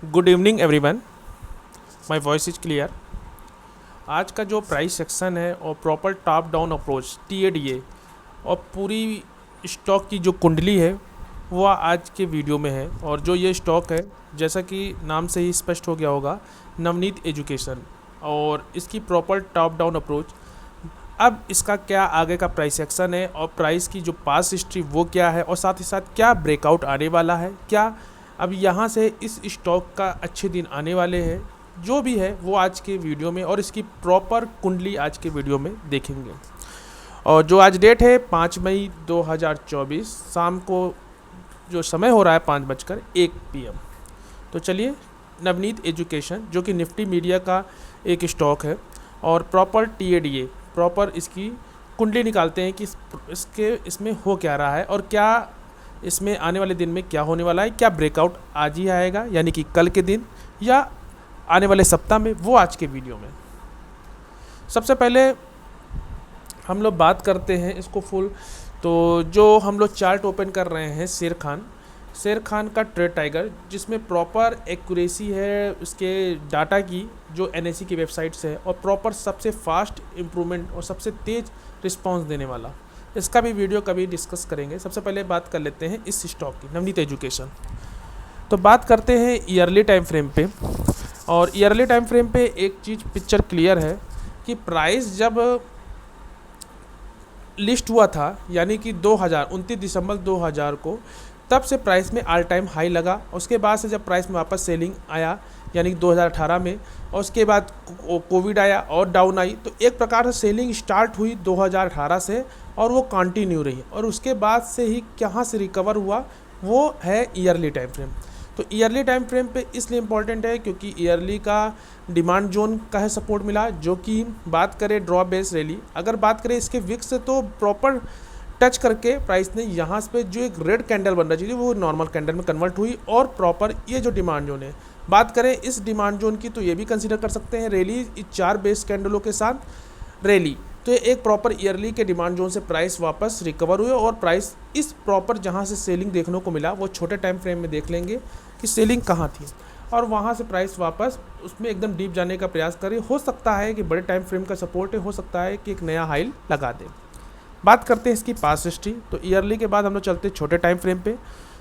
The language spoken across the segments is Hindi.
Good evening everyone, my voice is clear. आज का जो प्राइस सेक्शन है और proper top down approach TADA और पूरी स्टॉक की जो कुंडली है वो आज के वीडियो में है। और जो ये स्टॉक है, जैसा कि नाम से ही स्पष्ट हो गया होगा, नवनीत एजुकेशन, और इसकी प्रॉपर टॉप डाउन अप्रोच। अब इसका क्या आगे का प्राइस सेक्शन है और प्राइस की जो पास हिस्ट्री वो क्या है, और साथ ही साथ क्या ब्रेकआउट आने वाला है, क्या अब यहाँ से इस स्टॉक का अच्छे दिन आने वाले हैं, जो भी है वो आज के वीडियो में और इसकी प्रॉपर कुंडली आज के वीडियो में देखेंगे। और जो आज डेट है 5 मई 2024, शाम को जो समय हो रहा है 5:01 PM। तो चलिए, नवनीत एजुकेशन जो कि निफ्टी मीडिया का एक स्टॉक है और प्रॉपर TADA प्रॉपर इसकी कुंडली निकालते हैं कि इसमें हो क्या रहा है और क्या इसमें आने वाले दिन में क्या होने वाला है, क्या ब्रेकआउट आज ही आएगा यानी कि कल के दिन, या आने वाले सप्ताह में, वो आज के वीडियो में। सबसे पहले हम लोग बात करते हैं इसको फुल। तो जो हम लोग चार्ट ओपन कर रहे हैं शेर खान का ट्रेड टाइगर, जिसमें प्रॉपर एक्यूरेसी है उसके डाटा की, जो NSE की वेबसाइट से है, और प्रॉपर सबसे फास्ट इम्प्रूवमेंट और सबसे तेज़ रिस्पांस देने वाला, इसका भी वीडियो कभी डिस्कस करेंगे। सबसे पहले बात कर लेते हैं इस स्टॉक की, नवनीत एजुकेशन। तो बात करते हैं ईयरली टाइम फ्रेम पे। और ईयरली टाइम फ्रेम पे एक चीज़ पिक्चर क्लियर है कि प्राइस जब लिस्ट हुआ था यानी कि 29 दिसंबर 2000 को, तब से प्राइस में ऑल टाइम हाई लगा। उसके बाद से जब प्राइस में वापस सेलिंग आया यानी कि 2018 में, और उसके बाद कोविड आया और डाउन आई, तो एक प्रकार से सेलिंग स्टार्ट हुई 2018 से और वो कंटिन्यू रही। और उसके बाद से ही कहाँ से रिकवर हुआ वो है ईयरली टाइम फ्रेम। तो ईयरली टाइम फ्रेम पे इसलिए इम्पॉर्टेंट है क्योंकि ईयरली का डिमांड जोन का है सपोर्ट मिला, जो कि बात करें ड्रॉप बेस रैली, अगर बात करें इसके विक्स से, तो प्रॉपर टच करके प्राइस ने यहाँ पे जो एक रेड कैंडल बन रही थी वो नॉर्मल कैंडल में कन्वर्ट हुई, और प्रॉपर ये जो डिमांड जोन है, बात करें इस डिमांड जोन की, तो ये भी कंसीडर कर सकते हैं रैली, इस 4 बेस कैंडलों के साथ रैली। तो एक प्रॉपर ईयरली के डिमांड जोन से प्राइस वापस रिकवर हुए, और प्राइस इस प्रॉपर जहाँ से सेलिंग देखने को मिला वो छोटे टाइम फ्रेम में देख लेंगे कि सेलिंग कहाँ थी, और वहाँ से प्राइस वापस उसमें एकदम डीप जाने का प्रयास करे। हो सकता है कि बड़े टाइम फ्रेम का सपोर्ट है, हो सकता है कि एक नया हाई लगा दे। बात करते हैं इसकी पास हिस्ट्री। तो ईयरली के बाद हम लोग चलते हैं छोटे टाइम फ्रेम पे।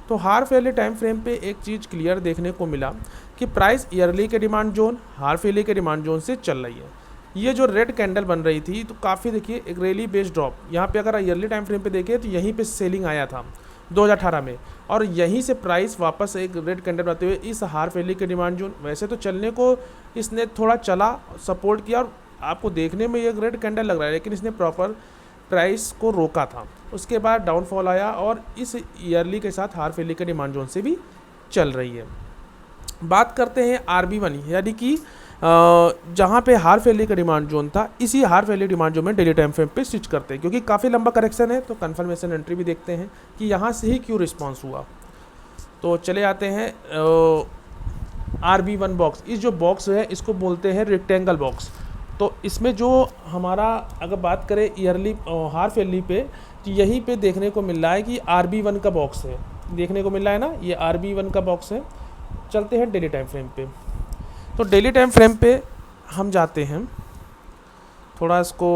तो हाफ ईयरली टाइम फ्रेम पे एक चीज़ क्लियर देखने को मिला कि प्राइस ईयरली के डिमांड जोन, हाफ ईयरली के डिमांड जोन से चल रही है। ये जो रेड कैंडल बन रही थी, तो काफ़ी देखिए एक रैली बेस्ड ड्रॉप, यहाँ पे अगर ईयरली टाइम फ्रेम पे देखें तो यहीं पे सेलिंग आया था 2018 में, और यहीं से प्राइस वापस एक रेड कैंडल बनाते हुए इस हाफ ईयरली के डिमांड जोन, वैसे तो चलने को इसने थोड़ा चला, सपोर्ट किया, और आपको देखने में ये रेड कैंडल लग रहा है, लेकिन इसने प्रॉपर प्राइस को रोका था। उसके बाद डाउनफॉल आया और इस ईयरली के साथ हाफ ईयरली के डिमांड जोन से भी चल रही है। बात करते हैं RB1 यानी कि जहाँ पे हाफ ईयरली का डिमांड जोन था, इसी हाफ ईयरली डिमांड जोन में डेली टाइम फ्रेम पे स्विच करते हैं, क्योंकि काफ़ी लंबा करेक्शन है। तो कन्फर्मेशन एंट्री भी देखते हैं कि यहाँ से ही क्यों रिस्पॉन्स हुआ। तो चले आते हैं RB1 बॉक्स। इस जो बॉक्स है इसको बोलते हैं रेक्टेंगल बॉक्स। तो इसमें जो हमारा अगर बात करें ईयरली हाफ ईयरली पे, तो यहीं पे देखने को मिल रहा है कि RB1 का बॉक्स है, देखने को मिल रहा है ना, ये RB1 का बॉक्स है। चलते हैं डेली टाइम फ्रेम पे। तो डेली टाइम फ्रेम पे हम जाते हैं, थोड़ा इसको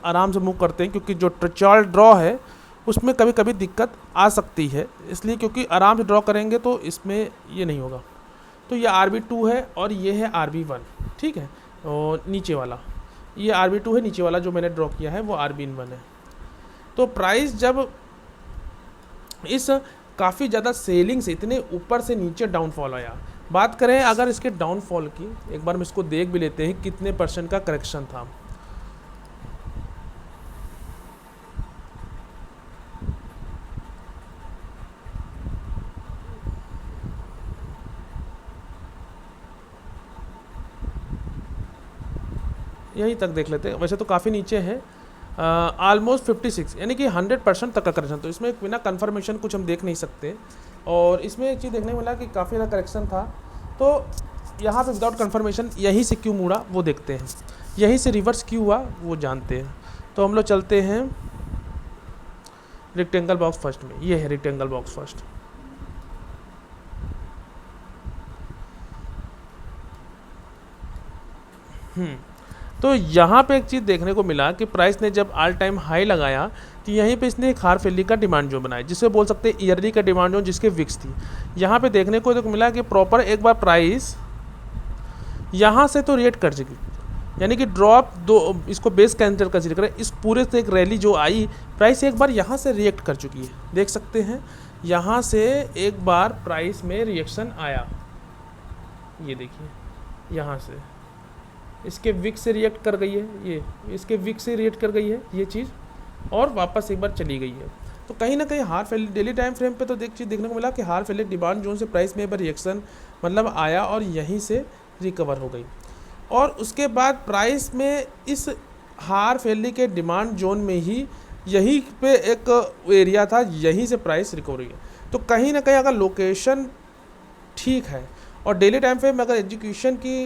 आराम से मूव करते हैं, क्योंकि जो चार्ट ड्रॉ है उसमें कभी कभी दिक्कत आ सकती है, इसलिए क्योंकि आराम से ड्रॉ करेंगे तो इसमें ये नहीं होगा। तो ये RB2 है और ये है RB1, ठीक है। और नीचे वाला ये RB2 है, नीचे वाला जो मैंने ड्रॉ किया है वो RB1 है। तो प्राइस जब इस काफ़ी ज़्यादा सेलिंग से इतने ऊपर से नीचे डाउनफॉल आया, बात करें अगर इसके डाउनफॉल की, एक बार हम इसको देख भी लेते हैं कितने % का करेक्शन था। यहीं तक देख लेते हैं, वैसे तो काफ़ी नीचे है, ऑलमोस्ट 56 यानी कि 100% तक का करेक्शन। तो इसमें बिना कन्फर्मेशन कुछ हम देख नहीं सकते। और इसमें एक चीज़ देखने को मिला कि काफ़ी ज़्यादा करेक्शन था, तो यहाँ पे विदाउट कन्फर्मेशन यहीं से क्यों मुड़ा वो देखते हैं, यहीं से रिवर्स क्यों हुआ वो जानते हैं। तो हम लोग चलते हैं रेक्टेंगल बॉक्स फर्स्ट में। ये है रेक्टेंगल बॉक्स फर्स्ट। तो यहाँ पे एक चीज़ देखने को मिला कि प्राइस ने जब ऑल टाइम हाई लगाया तो यहीं पे इसने एक हार फैली का डिमांड जोन बनाया, जिसे बोल सकते हैं ईयरली का डिमांड जोन, जिसके विक्स थी। यहाँ पे देखने को तो मिला कि प्रॉपर एक बार प्राइस यहाँ से तो रिएक्ट कर चुकी, यानी कि ड्रॉप दो, इसको बेस कैंसिल कंसीडर करें, इस पूरे से एक रैली जो आई, प्राइस एक बार यहाँ से रिएक्ट कर चुकी है। देख सकते हैं यहाँ से एक बार प्राइस में रिएक्शन आया, ये देखिए यहाँ से इसके विक से रिएक्ट कर गई है, ये इसके विक से रिएक्ट कर गई है ये चीज़, और वापस एक बार चली गई है। तो कहीं ना कहीं हार फैली डेली टाइम फ्रेम पे तो देखने को मिला कि हार फैली डिमांड जोन से प्राइस में एक बार रिएक्शन मतलब आया और यहीं से रिकवर हो गई। और उसके बाद प्राइस में इस हार फैली के डिमांड जोन में ही यहीं पे एक एरिया था, यहीं से प्राइस रिकवरी है। तो कहीं ना कहीं अगर लोकेशन ठीक है और डेली टाइम फ्रेम में अगर एग्जीक्यूशन की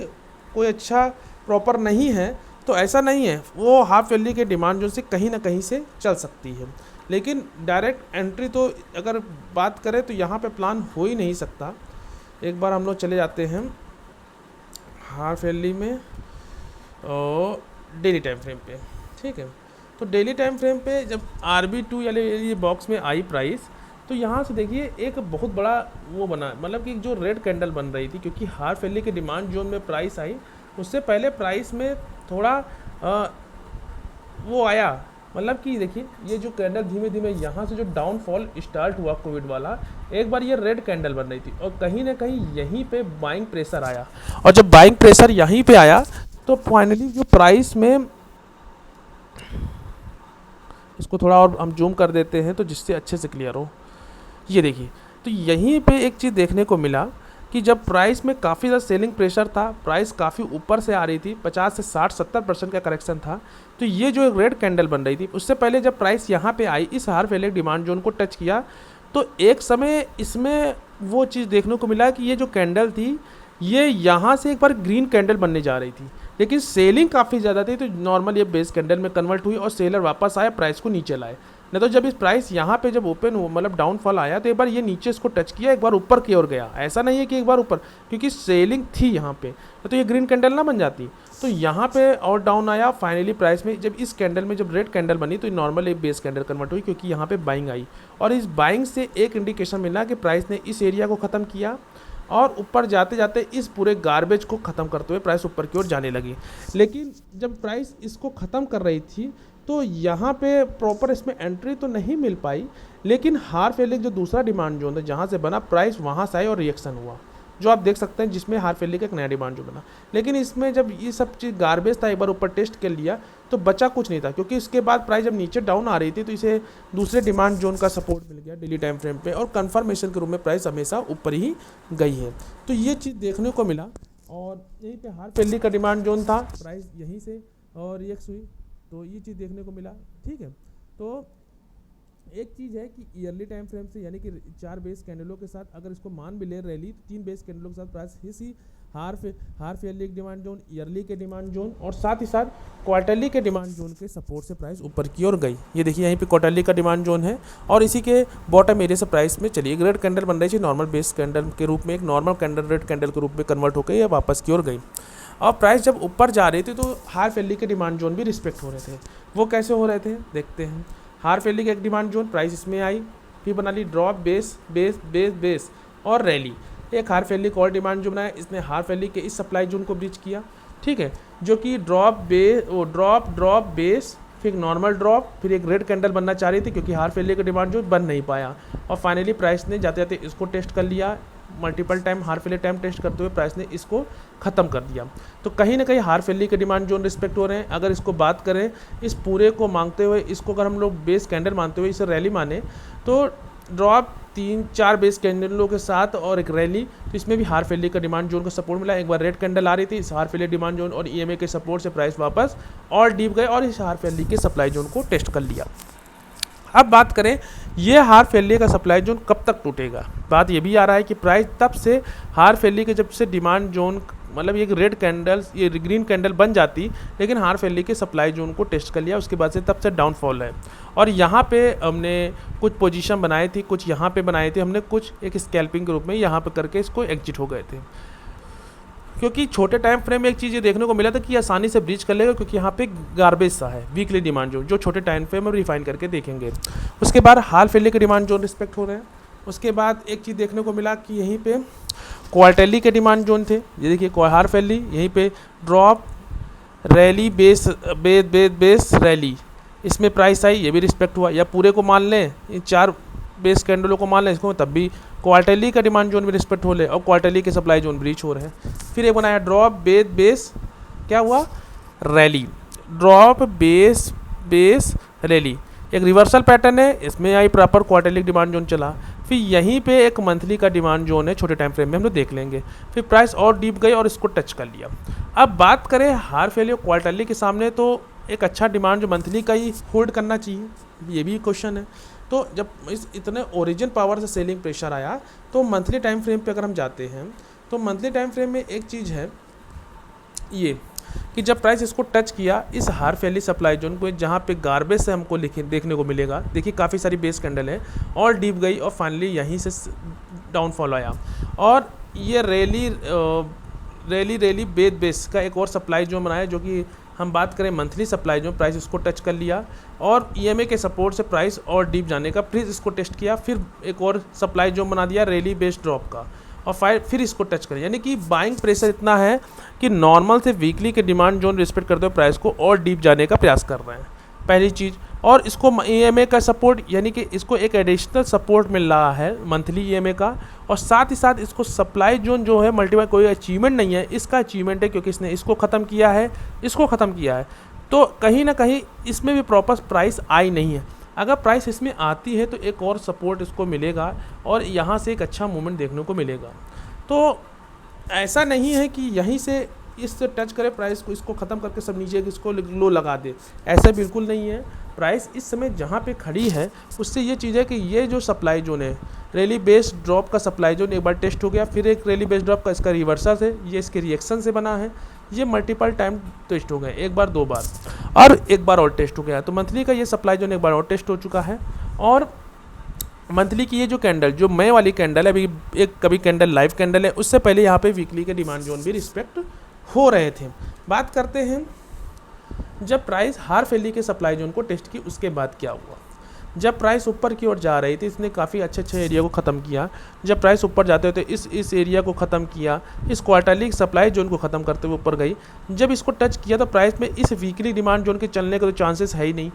कोई अच्छा प्रॉपर नहीं है तो ऐसा नहीं है, वो हाफ वैली के डिमांड जोन से कहीं ना कहीं से चल सकती है। लेकिन डायरेक्ट एंट्री तो अगर बात करें तो यहाँ पे प्लान हो ही नहीं सकता। एक बार हम लोग चले जाते हैं हाफ वैली में और डेली टाइम फ्रेम पे, ठीक है। तो डेली टाइम फ्रेम पे जब RB2 यानी ये बॉक्स में आई प्राइस, तो यहाँ से देखिए एक बहुत बड़ा वो बना, मतलब कि जो रेड कैंडल बन रही थी, क्योंकि हाफ वैली के डिमांड जोन में प्राइस आई, उससे पहले प्राइस में थोड़ा वो आया, मतलब कि देखिए ये जो कैंडल धीमे धीमे यहाँ से जो डाउनफॉल स्टार्ट हुआ कोविड वाला, एक बार ये रेड कैंडल बन रही थी और कहीं ना कहीं यहीं पे बाइंग प्रेशर आया, और जब बाइंग प्रेशर यहीं पे आया तो फाइनली जो प्राइस में, इसको थोड़ा और हम जूम कर देते हैं तो जिससे अच्छे से क्लियर हो, ये देखिए। तो यहीं पे एक चीज़ देखने को मिला कि जब प्राइस में काफ़ी ज़्यादा सेलिंग प्रेशर था, प्राइस काफ़ी ऊपर से आ रही थी, 50 से 60-70% का करेक्शन था, तो ये जो एक रेड कैंडल बन रही थी, उससे पहले जब प्राइस यहाँ पे आई, इस हार फैले डिमांड जोन को टच किया, तो एक समय इसमें वो चीज़ देखने को मिला कि ये जो कैंडल थी ये यहाँ से एक बार ग्रीन कैंडल बनने जा रही थी, लेकिन सेलिंग काफ़ी ज़्यादा थी, तो नॉर्मल ये बेस कैंडल में कन्वर्ट हुई और सेलर वापस आया, प्राइस को नीचे लाए। नहीं तो जब इस प्राइस यहाँ पे जब ओपन हुआ, मतलब डाउनफॉल आया, तो एक बार ये नीचे इसको टच किया, एक बार ऊपर की ओर गया, ऐसा नहीं है कि एक बार ऊपर, क्योंकि सेलिंग थी यहाँ पे, तो ये ग्रीन कैंडल ना बन जाती। तो यहाँ पे और डाउन आया, फाइनली प्राइस में जब इस कैंडल में जब रेड कैंडल बनी तो नॉर्मल एक बेस कैंडल कन्वर्ट हुई, क्योंकि यहाँ पे बाइंग आई, और इस बाइंग से एक इंडिकेशन मिला कि प्राइस ने इस एरिया को ख़त्म किया और ऊपर जाते जाते इस पूरे गार्बेज को ख़त्म करते हुए प्राइस ऊपर की ओर जाने लगी। लेकिन जब प्राइस इसको ख़त्म कर रही थी तो यहाँ पे प्रॉपर इसमें एंट्री तो नहीं मिल पाई, लेकिन हार फैली जो दूसरा डिमांड जोन था जहाँ से बना, प्राइस वहाँ से आई और रिएक्शन हुआ, जो आप देख सकते हैं, जिसमें हार फैली का एक नया डिमांड जो बना। लेकिन इसमें जब ये सब चीज़ गार्बेज था, एक बार ऊपर टेस्ट कर लिया तो बचा कुछ नहीं था, क्योंकि इसके बाद प्राइस जब नीचे डाउन आ रही थी तो इसे दूसरे डिमांड जोन का सपोर्ट मिल गया डेली टाइम फ्रेम पे, और कंफर्मेशन के रूप में प्राइस हमेशा ऊपर ही गई है। तो ये चीज़ देखने को मिला, और यहीं पे हार फैली का डिमांड जोन था, प्राइस यहीं से और रिएक्ट हुई, तो ये चीज़ देखने को मिला, ठीक है। तो एक चीज़ है कि ईयरली टाइम फ्रेम से, यानी कि 4 बेस कैंडलों के साथ अगर इसको मान भी ले रैली, तो 3 बेस कैंडलों के साथ प्राइस इसी हार फैली के डिमांड जोन, ईयरली के डिमांड जोन और साथ ही साथ क्वार्टरली के डिमांड जोन के सपोर्ट से प्राइस ऊपर की ओर गई। ये देखिए यहीं पे क्वार्टरली का डिमांड जोन है, और इसी के बॉटम एरिया से प्राइस में चली, एक रेड कैंडल बन रही थी नॉर्मल बेस कैंडल के रूप में, एक नॉर्मल कैंडल रेड कैंडल के रूप में कन्वर्ट हो गई या वापस की ओर गई। और प्राइस जब ऊपर जा रही थी तो हार फैली के डिमांड जोन भी रिस्पेक्ट हो रहे थे। वो कैसे हो रहे थे देखते हैं। हार फैली के एक डिमांड जोन, प्राइस इसमें आई, फिर बना ली drop, base base base base और रैली। एक हार फैली को और डिमांड जो बनाया, इसने हार फैली के इस सप्लाई जोन को ब्रीच किया, ठीक है, जो कि ड्रॉप ड्रॉप बेस, फिर नॉर्मल ड्रॉप, फिर एक रेड कैंडल बनना चाह रही थी, क्योंकि हार फैली का डिमांड जो बन नहीं पाया, और फाइनली प्राइस ने जाते जाते इसको टेस्ट कर लिया, मल्टीपल टाइम हार फैली टाइम टेस्ट करते हुए प्राइस ने इसको ख़त्म कर दिया। तो कहीं ना कहीं हार फैली के डिमांड जोन रिस्पेक्ट हो रहे हैं। अगर इसको बात करें, इस पूरे को मांगते हुए, इसको अगर हम लोग बेस कैंडल मानते हुए इसे रैली माने, तो ड्रॉप 3-4 बेस कैंडलों के साथ और एक रैली, तो इसमें भी हार फैली का डिमांड जोन का सपोर्ट मिला। एक बार रेड कैंडल आ रही थी, इस हार फैली डिमांड जोन और EMA के सपोर्ट से प्राइस वापस और डीप गए और इस हार फैली के सप्लाई जोन को टेस्ट कर लिया। अब बात करें ये हार फैली का सप्लाई जोन कब तक टूटेगा, बात ये भी आ रहा है कि प्राइस तब से हार फैली के जब से डिमांड जोन, मतलब ये रेड कैंडल्स, ये ग्रीन कैंडल बन जाती, लेकिन हार फैली के सप्लाई जोन को टेस्ट कर लिया, उसके बाद से तब से डाउनफॉल है। और यहाँ पे हमने कुछ पोजीशन बनाए थे, कुछ यहाँ पे बनाए थे हमने, कुछ एक स्कैल्पिंग के रूप में यहाँ पे करके इसको एग्जिट हो गए थे। क्योंकि छोटे टाइम फ्रेम में एक चीज़ ये देखने को मिला था कि आसानी से ब्रीच कर लेगा, क्योंकि यहाँ पे गार्बेज सा है वीकली डिमांड जोन, जो छोटे टाइम फ्रेम में रिफाइन करके देखेंगे। उसके बाद हाफ ईयरली के डिमांड जोन रिस्पेक्ट हो रहे हैं। उसके बाद एक चीज़ देखने को मिला कि यहीं पे क्वार्टरली के डिमांड जोन थे, ये देखिए हाफ ईयरली, यहीं पे ड्रॉप रैली बेस रैली, इसमें प्राइस आई, ये भी रिस्पेक्ट हुआ। या पूरे को मान लें, इन 4 बेस कैंडलों को मान लें इसको, तब भी क्वार्टरली का डिमांड जोन भी रिस्पेक्ट हो ले, और क्वार्टरली के सप्लाई जोन ब्रीच हो रहे हैं। फिर एक बनाया ड्रॉप बेस क्या हुआ, रैली, ड्रॉप बेस रैली, एक रिवर्सल पैटर्न है, इसमें आई प्रॉपर क्वार्टरली डिमांड जोन चला। फिर यहीं पे एक मंथली का डिमांड जोन है छोटे टाइम फ्रेम में, हम लोग देख लेंगे। फिर प्राइस और डीप गई और इसको टच कर लिया। अब बात करें हाफ ईयरली और क्वार्टरली के सामने, तो एक अच्छा डिमांड जो मंथली का ही होल्ड करना चाहिए, ये भी क्वेश्चन है। तो जब इस इतने ओरिजिन पावर से सेलिंग प्रेशर आया, तो मंथली टाइम फ्रेम पे अगर हम जाते हैं, तो मंथली टाइम फ्रेम में एक चीज़ है ये कि जब प्राइस इसको टच किया, इस हाफ ईयरली सप्लाई जोन को, जहाँ पे गार्बेज से हमको देखने को मिलेगा, देखिए काफ़ी सारी बेस कैंडल है, और डीप गई और फाइनली यहीं से डाउनफॉल आया। और ये रैली बेस का एक और सप्लाई जोन बनाया, जो कि हम बात करें मंथली सप्लाई जोन, प्राइस इसको टच कर लिया, और EMA के सपोर्ट से प्राइस और डीप जाने का, फिर इसको टेस्ट किया, फिर एक और सप्लाई जोन बना दिया रैली बेस्ड ड्रॉप का, और फिर इसको टच करें। यानी कि बाइंग प्रेशर इतना है कि नॉर्मल से वीकली के डिमांड जोन रिस्पेक्ट करते हुए प्राइस को और डीप जाने का प्रयास कर रहे हैं, पहली चीज़। और इसको EMA का सपोर्ट, यानी कि इसको एक एडिशनल सपोर्ट मिल रहा है मंथली EMA का, और साथ ही साथ इसको सप्लाई जोन जो है मल्टीपल, कोई अचीवमेंट नहीं है, इसका अचीवमेंट है, क्योंकि इसने इसको ख़त्म किया है, इसको ख़त्म किया है। तो कहीं ना कहीं इसमें भी प्रॉपर प्राइस आई नहीं है। अगर प्राइस इसमें आती है तो एक और सपोर्ट इसको मिलेगा, और यहाँ से एक अच्छा मूवमेंट देखने को मिलेगा। तो ऐसा नहीं है कि यहीं से इससे टच करे प्राइस को, इसको ख़त्म करके सब नीचे इसको लो लगा दे, ऐसा बिल्कुल नहीं है। प्राइस इस समय जहाँ पे खड़ी है, उससे ये चीज़ है कि ये जो सप्लाई जोन है, रैली बेस्ड ड्रॉप का सप्लाई जोन एक बार टेस्ट हो गया, फिर एक रैली बेस्ड ड्रॉप का इसका रिवर्सल है, ये इसके रिएक्शन से बना है, ये मल्टीपल टाइम टेस्ट हो गए, एक बार 2 बार, और एक बार और टेस्ट हो गया। तो मंथली का ये सप्लाई जोन एक बार और टेस्ट हो चुका है। और मंथली की ये जो कैंडल, जो मई वाली कैंडल है, अभी एक कभी कैंडल लाइव कैंडल है, उससे पहले यहाँ पे वीकली के डिमांड जोन भी रिस्पेक्ट हो रहे थे। बात करते हैं जब प्राइस हाफ ईयरली के सप्लाई जोन को टेस्ट की, उसके बाद क्या हुआ। जब प्राइस ऊपर की ओर जा रही थी, इसने काफ़ी अच्छे एरिया को ख़त्म किया। जब प्राइस ऊपर जाते हुए इस एरिया को ख़त्म किया, इस क्वार्टरली सप्लाई जोन को ख़त्म करते हुए ऊपर गई। जब इसको टच किया तो प्राइस में इस वीकली डिमांड जोन के चलने के तो चांसेस है ही नहीं।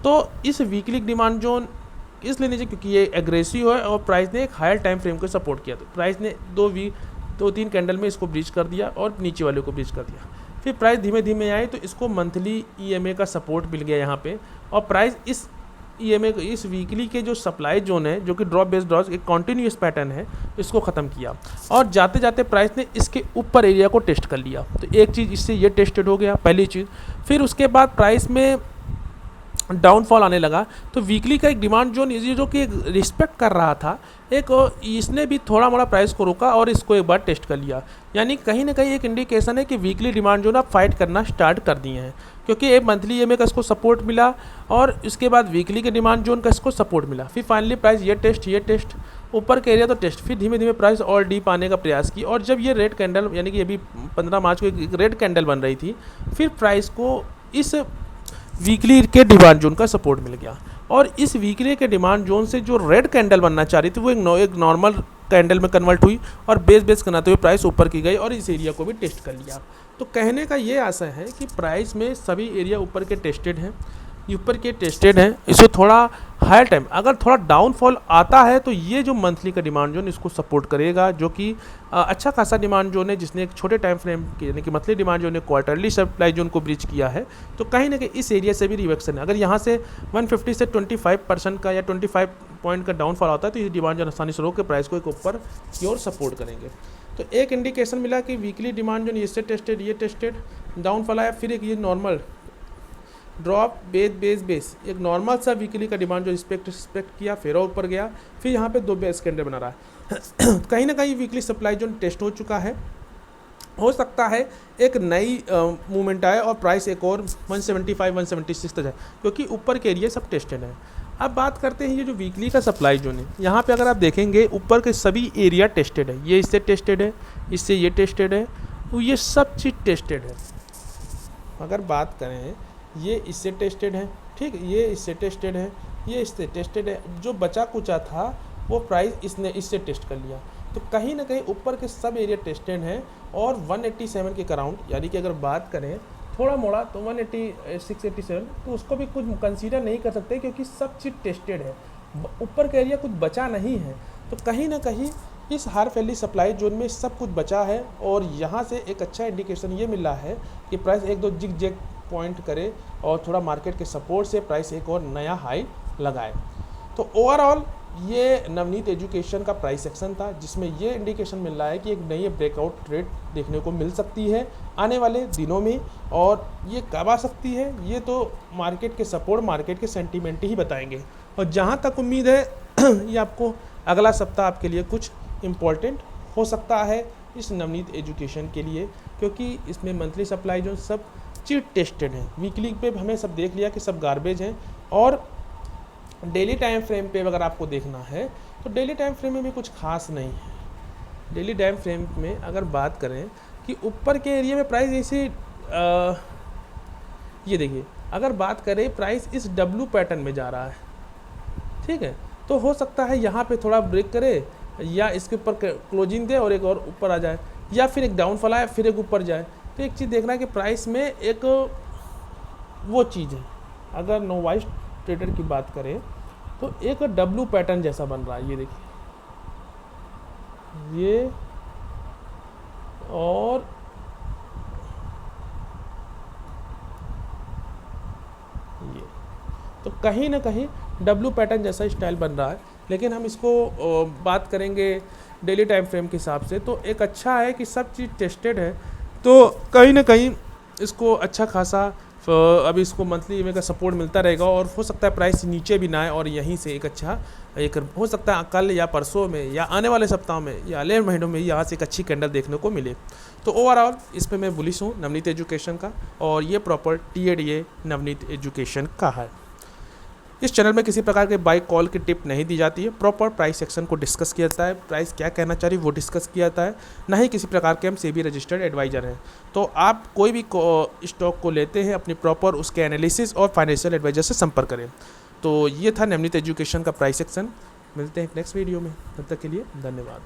तो इस वीकली डिमांड जोन इसलिए नीचे, क्योंकि ये एग्रेसिव है और प्राइस ने एक हायर टाइम फ्रेम को सपोर्ट किया। तो प्राइस ने 2-3 कैंडल में इसको ब्रीच कर दिया और नीचे वाले को ब्रीच कर दिया। फिर प्राइस धीमे धीमे आई, तो इसको मंथली EMA का सपोर्ट मिल गया यहाँ पे, और प्राइस इस EMA इस वीकली के जो सप्लाई जोन है, जो कि ड्रॉप बेस्ड ड्रॉप एक कॉन्टिन्यूस पैटर्न है, इसको ख़त्म किया, और जाते जाते प्राइस ने इसके ऊपर एरिया को टेस्ट कर लिया। तो एक चीज़ इससे ये टेस्टेड हो गया, पहली चीज़। फिर उसके बाद प्राइस में डाउनफॉल आने लगा, तो वीकली का एक डिमांड जोन ये जो कि रिस्पेक्ट कर रहा था, एक इसने भी थोड़ा मोड़ा प्राइस को रोका और इसको एक बार टेस्ट कर लिया। यानी कहीं ना कहीं एक इंडिकेशन है कि वीकली डिमांड जोन आप फाइट करना स्टार्ट कर दिए हैं, क्योंकि एक मंथली EMA का इसको सपोर्ट मिला, और इसके बाद वीकली के डिमांड जोन का इसको सपोर्ट मिला। फिर फाइनली प्राइस ये टेस्ट ऊपर के एरिया तो टेस्ट, फिर धीमे धीमे प्राइस और डीप आने का प्रयास की। और जब ये रेड कैंडल, यानी कि अभी 15 मार्च को एक रेड कैंडल बन रही थी, फिर प्राइस को इस वीकली के डिमांड जोन का सपोर्ट मिल गया, और इस वीकली के डिमांड जोन से जो रेड कैंडल बनना चाह रही थी, वो एक नॉर्मल कैंडल में कन्वर्ट हुई, और बेस करनाते हुए प्राइस ऊपर की गई और इस एरिया को भी टेस्ट कर लिया। तो कहने का ये आशा है कि प्राइस में सभी एरिया ऊपर के टेस्टेड हैं, इसको थोड़ा हायर टाइम, अगर थोड़ा डाउनफॉल आता है तो ये जो मंथली का डिमांड जोन इसको सपोर्ट करेगा, जो कि अच्छा खासा डिमांड जोन है, जिसने एक छोटे टाइम फ्रेम के, यानी कि मंथली डिमांड जोन ने क्वार्टरली सप्लाई जोन को ब्रीच किया है। तो कहीं ना कहीं इस एरिया से भी रिवर्सन है। अगर यहाँ से 150 से 25% का या 25 पॉइंट का डाउनफॉल आता है, तो ये डिमांड जोन आसानी से रोक के प्राइस को एक ऊपर की ओर सपोर्ट करेंगे। तो एक इंडिकेशन मिला कि वीकली डिमांड जोन इससे टेस्टेड, ये टेस्टेड, डाउनफॉल आया, फिर एक ये नॉर्मल ड्रॉप बेस एक नॉर्मल सा वीकली का डिमांड जो रिस्पेक्ट किया, फिर ऊपर गया, फिर यहाँ पे 2 बेस कैंडल बना रहा है। कहीं ना कहीं वीकली सप्लाई जोन टेस्ट हो चुका है। हो सकता है एक नई मूवमेंट आए और प्राइस एक और 175-176 तक जाए, क्योंकि ऊपर के एरिया सब टेस्टेड है। अब बात करते हैं ये जो वीकली का सप्लाई जोन है, यहाँ पे अगर आप देखेंगे ऊपर के सभी एरिया टेस्टेड है। ये इससे टेस्टेड है, इससे ये टेस्टेड है, ये सब चीज़ टेस्टेड है। अगर बात करें ये इससे टेस्टेड है, ठीक, ये इससे टेस्टेड है, ये इससे टेस्टेड है, जो बचा कुचा था वो प्राइस इसने इससे टेस्ट कर लिया। तो कहीं ना कहीं ऊपर के सब एरिया टेस्टेड हैं और 187 के अराउंड, यानी कि अगर बात करें थोड़ा मोड़ा तो 186 87, तो उसको भी कुछ कंसीडर नहीं कर सकते क्योंकि सब चीज़ टेस्टेड है, ऊपर का एरिया कुछ बचा नहीं है। तो कहीं ना कहीं इस हार्फ वैली सप्लाई जोन में सब कुछ बचा है और यहाँ से एक अच्छा इंडिकेशन ये मिल रहा है कि प्राइस एक दो जिग जैग पॉइंट करे और थोड़ा मार्केट के सपोर्ट से प्राइस एक और नया हाई लगाए। तो ओवरऑल ये नवनीत एजुकेशन का प्राइस सेक्शन था जिसमें ये इंडिकेशन मिल रहा है कि एक नई ब्रेकआउट ट्रेड देखने को मिल सकती है आने वाले दिनों में, और ये कब आ सकती है ये तो मार्केट के सपोर्ट, मार्केट के सेंटीमेंट ही बताएंगे। और जहाँ तक उम्मीद है ये आपको अगला सप्ताह आपके लिए कुछ इम्पोर्टेंट हो सकता है इस नवनीत एजुकेशन के लिए, क्योंकि इसमें मंथली सप्लाई जो सब चीट टेस्टेड है। वीकली पे हमें सब देख लिया कि सब गार्बेज हैं, और डेली टाइम फ्रेम पे अगर आपको देखना है तो डेली टाइम फ्रेम में भी कुछ खास नहीं है। डेली टाइम फ्रेम में अगर बात करें कि ऊपर के एरिया में प्राइस ऐसे ये देखिए, अगर बात करें प्राइस इस डब्लू पैटर्न में जा रहा है, ठीक है, तो हो सकता है यहाँ पे थोड़ा ब्रेक करे या इसके ऊपर क्लोजिंग दे और एक और ऊपर आ जाए, या फिर एक डाउनफॉल आए फिर एक ऊपर जाए। तो एक चीज़ देखना है कि प्राइस में एक वो चीज़ है, अगर नो वाइज ट्रेडर की बात करें तो एक डब्लू पैटर्न जैसा बन रहा है, ये देखिए, ये और ये, तो कहीं ना कहीं डब्लू पैटर्न जैसा स्टाइल बन रहा है। लेकिन हम इसको बात करेंगे डेली टाइम फ्रेम के हिसाब से, तो एक अच्छा है कि सब चीज़ टेस्टेड है, तो कहीं ना कहीं इसको अच्छा खासा अभी इसको मंथली में का सपोर्ट मिलता रहेगा, और हो सकता है प्राइस नीचे भी ना आए और यहीं से एक अच्छा एक हो सकता है कल या परसों में या आने वाले सप्ताह में या अगले महीनों में यहाँ से एक अच्छी कैंडल देखने को मिले। तो ओवरऑल इस पर मैं बुलिश हूँ नवनीत एजुकेशन का, और ये प्रॉपर TADA नवनीत एजुकेशन का है। इस चैनल में किसी प्रकार के बाई कॉल की टिप नहीं दी जाती है, प्रॉपर प्राइस सेक्शन को डिस्कस किया जाता है, प्राइस क्या कहना चाह रही है वो डिस्कस किया जाता है, ना ही किसी प्रकार के हम सेबी रजिस्टर्ड एडवाइजर हैं। तो आप कोई भी स्टॉक को लेते हैं अपनी प्रॉपर उसके एनालिसिस और फाइनेंशियल एडवाइजर से संपर्क करें। तो ये था नवनीत एजुकेशन का प्राइस सेक्शन। मिलते हैं नेक्स्ट वीडियो में, तब तक के लिए धन्यवाद।